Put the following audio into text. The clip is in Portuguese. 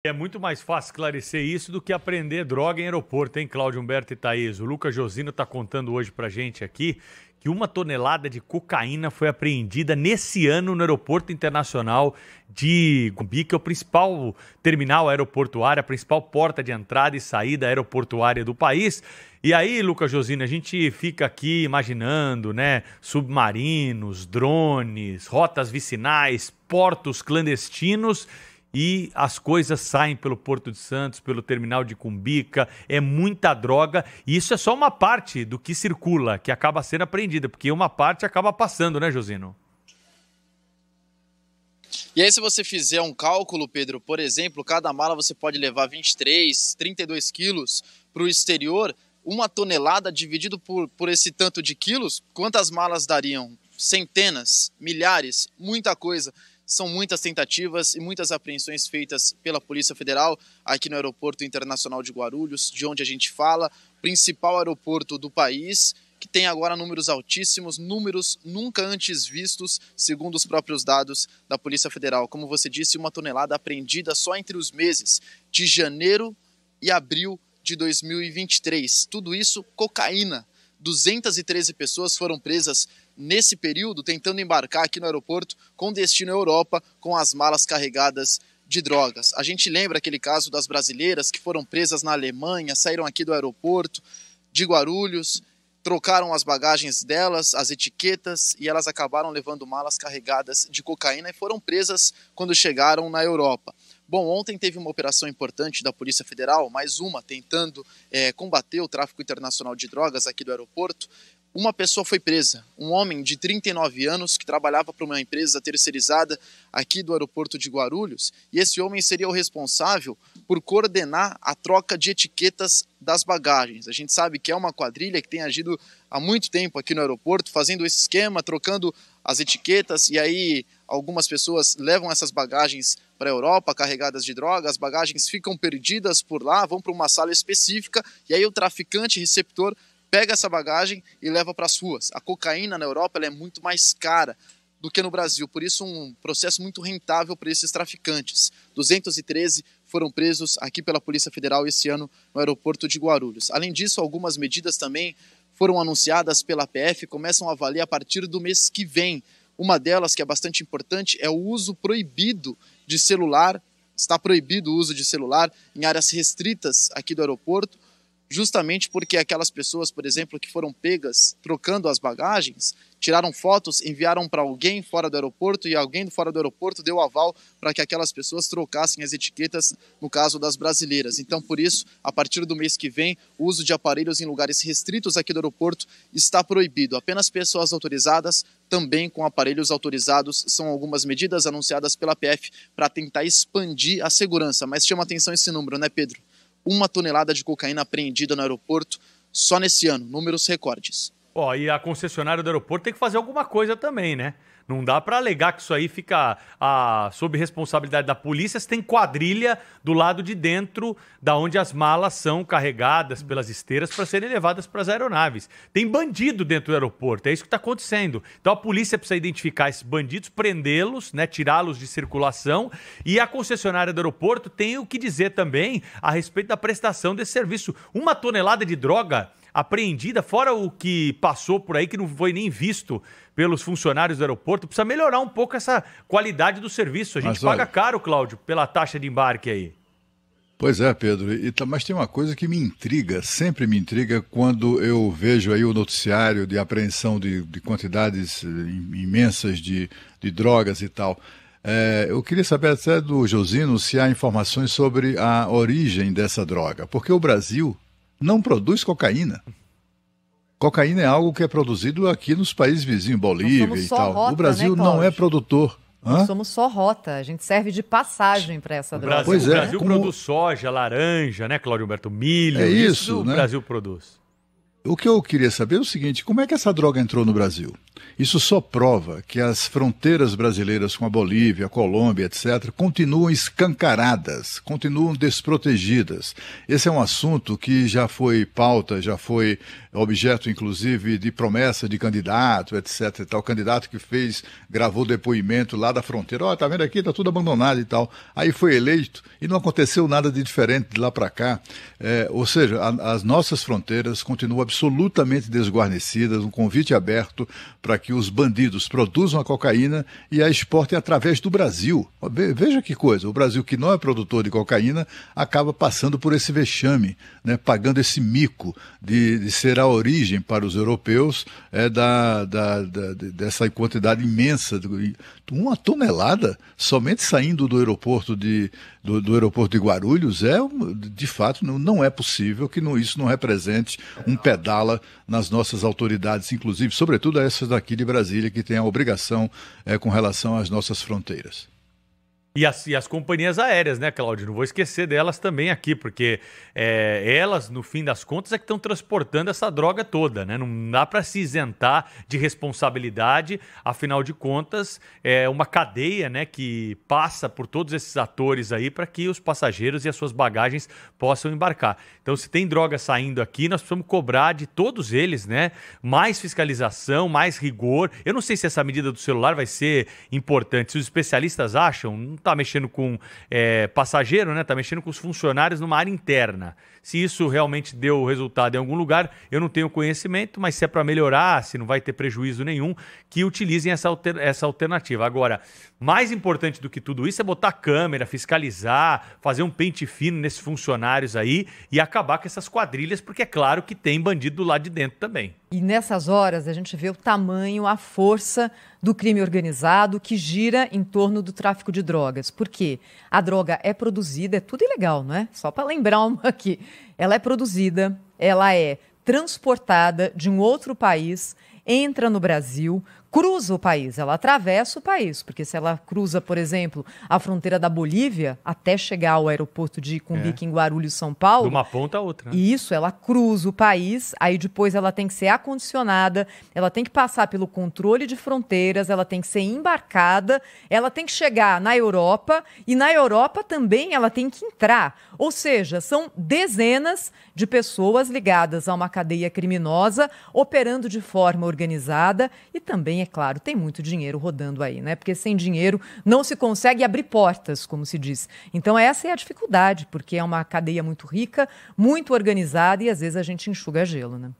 É muito mais fácil esclarecer isso do que aprender droga em aeroporto, hein, Cláudio Humberto e Thaís? O Lucas Josino está contando hoje pra gente aqui que 1 tonelada de cocaína foi apreendida nesse ano no Aeroporto Internacional de Gumbi, que é o principal terminal aeroportuário, a principal porta de entrada e saída aeroportuária do país. E aí, Lucas Josino, a gente fica aqui imaginando, né, submarinos, drones, rotas vicinais, portos clandestinos, e as coisas saem pelo Porto de Santos, pelo terminal de Cumbica, é muita droga, e isso é só uma parte do que circula, que acaba sendo apreendida, porque uma parte acaba passando, né, Josino? E aí, se você fizer um cálculo, Pedro, por exemplo, cada mala você pode levar 23, 32 quilos para o exterior, 1 tonelada dividido por esse tanto de quilos, quantas malas dariam? Centenas, milhares, muita coisa. São muitas tentativas e muitas apreensões feitas pela Polícia Federal aqui no Aeroporto Internacional de Guarulhos, de onde a gente fala, principal aeroporto do país, que tem agora números altíssimos, números nunca antes vistos, segundo os próprios dados da Polícia Federal. Como você disse, 1 tonelada apreendida só entre os meses de janeiro e abril de 2023. Tudo isso cocaína. 213 pessoas foram presas nesse período, tentando embarcar aqui no aeroporto com destino à Europa, com as malas carregadas de drogas. A gente lembra aquele caso das brasileiras que foram presas na Alemanha, saíram aqui do aeroporto de Guarulhos, trocaram as bagagens delas, as etiquetas, e elas acabaram levando malas carregadas de cocaína e foram presas quando chegaram na Europa. Bom, ontem teve uma operação importante da Polícia Federal, mais uma, tentando combater o tráfico internacional de drogas aqui do aeroporto. Uma pessoa foi presa, um homem de 39 anos que trabalhava para uma empresa terceirizada aqui do aeroporto de Guarulhos, e esse homem seria o responsável por coordenar a troca de etiquetas das bagagens. A gente sabe que é uma quadrilha que tem agido há muito tempo aqui no aeroporto, fazendo esse esquema, trocando as etiquetas, e aí algumas pessoas levam essas bagagens para a Europa carregadas de droga, as bagagens ficam perdidas por lá, vão para uma sala específica, e aí o traficante receptor pega essa bagagem e leva para as ruas. A cocaína na Europa ela é muito mais cara do que no Brasil, por isso um processo muito rentável para esses traficantes. 213 foram presos aqui pela Polícia Federal esse ano no aeroporto de Guarulhos. Além disso, algumas medidas também foram anunciadas pela PF, começam a valer a partir do mês que vem. Uma delas, que é bastante importante, é o uso proibido de celular. Está proibido o uso de celular em áreas restritas aqui do aeroporto, justamente porque aquelas pessoas, por exemplo, que foram pegas trocando as bagagens, tiraram fotos, enviaram para alguém fora do aeroporto e alguém fora do aeroporto deu aval para que aquelas pessoas trocassem as etiquetas, no caso das brasileiras. Então, por isso, a partir do mês que vem, o uso de aparelhos em lugares restritos aqui do aeroporto está proibido. Apenas pessoas autorizadas, também com aparelhos autorizados, são algumas medidas anunciadas pela PF para tentar expandir a segurança. Mas chama atenção esse número, né, Pedro? 1 tonelada de cocaína apreendida no aeroporto só nesse ano, números recordes. Ó, e a concessionária do aeroporto tem que fazer alguma coisa também, né? Não dá para alegar que isso aí fica sob responsabilidade da polícia, se tem quadrilha do lado de dentro da onde as malas são carregadas pelas esteiras para serem levadas para as aeronaves. Tem bandido dentro do aeroporto, é isso que está acontecendo. Então a polícia precisa identificar esses bandidos, prendê-los, né, tirá-los de circulação, e a concessionária do aeroporto tem o que dizer também a respeito da prestação desse serviço. 1 tonelada de droga apreendida, fora o que passou por aí, que não foi nem visto pelos funcionários do aeroporto, precisa melhorar um pouco essa qualidade do serviço. A gente paga caro, Cláudio, pela taxa de embarque aí. Pois é, Pedro, mas tem uma coisa que me intriga, sempre me intriga quando eu vejo aí o noticiário de apreensão de quantidades imensas de drogas e tal. Eu queria saber até do Josino se há informações sobre a origem dessa droga, porque o Brasil não produz cocaína. Cocaína é algo que é produzido aqui nos países vizinhos, Bolívia e tal. Rota, o Brasil, né, não é produtor. Nós somos só rota, a gente serve de passagem para essa droga. Pois é, o Brasil produz soja, laranja, né, Cláudio Humberto? Milho, isso, o né? Brasil produz. o que eu queria saber é o seguinte, como é que essa droga entrou no Brasil? Isso só prova que as fronteiras brasileiras com a Bolívia, a Colômbia, etc., continuam escancaradas, continuam desprotegidas. Esse é um assunto que já foi pauta, já foi objeto, inclusive, de promessa de candidato, etc. E tal. O candidato que gravou depoimento lá da fronteira. Ó, tá vendo aqui, tá tudo abandonado e tal. Aí foi eleito e não aconteceu nada de diferente de lá para cá. Ou seja, as nossas fronteiras continuam absolutamente desguarnecidas, um convite aberto para que os bandidos produzam a cocaína e a exportem através do Brasil. Veja que coisa, o Brasil, que não é produtor de cocaína, acaba passando por esse vexame, né, pagando esse mico de ser a origem para os europeus dessa quantidade imensa, uma tonelada somente saindo do aeroporto de Guarulhos. De fato, não é possível que isso não represente um pedala nas nossas autoridades, inclusive, sobretudo essas daqui de Brasília, que têm a obrigação com relação às nossas fronteiras. E as companhias aéreas, né, Cláudio? Não vou esquecer delas também aqui, porque elas, no fim das contas, é que estão transportando essa droga toda, né? Não dá para se isentar de responsabilidade, afinal de contas, é uma cadeia, né, que passa por todos esses atores aí para que os passageiros e as suas bagagens possam embarcar. Então, se tem droga saindo aqui, nós precisamos cobrar de todos eles, né, mais fiscalização, mais rigor. Eu não sei se essa medida do celular vai ser importante. Se os especialistas acham, não está mexendo com passageiro, né? Está mexendo com os funcionários numa área interna. Se isso realmente deu resultado em algum lugar, eu não tenho conhecimento, mas se é para melhorar, se não vai ter prejuízo nenhum, que utilizem essa alternativa. Agora, mais importante do que tudo isso é botar câmera, fiscalizar, fazer um pente fino nesses funcionários aí e acabar com essas quadrilhas, porque é claro que tem bandido do lado de dentro também. E nessas horas a gente vê o tamanho, a força do crime organizado que gira em torno do tráfico de drogas. Por quê? A droga é produzida, é tudo ilegal, não é? Só para lembrar uma aqui. Ela é produzida, ela é transportada de um outro país, entra no Brasil, cruza o país, ela atravessa o país, porque se ela cruza, por exemplo, a fronteira da Bolívia até chegar ao aeroporto de Cumbica, em Guarulhos, São Paulo... De uma ponta a outra, né? Isso, ela cruza o país, aí depois ela tem que ser acondicionada, ela tem que passar pelo controle de fronteiras, ela tem que ser embarcada, ela tem que chegar na Europa e na Europa também ela tem que entrar. Ou seja, são dezenas de pessoas ligadas a uma cadeia criminosa, operando de forma organizada e também, é claro, tem muito dinheiro rodando aí, né? Porque sem dinheiro não se consegue abrir portas, como se diz. Então essa é a dificuldade, porque é uma cadeia muito rica, muito organizada e às vezes a gente enxuga gelo, né?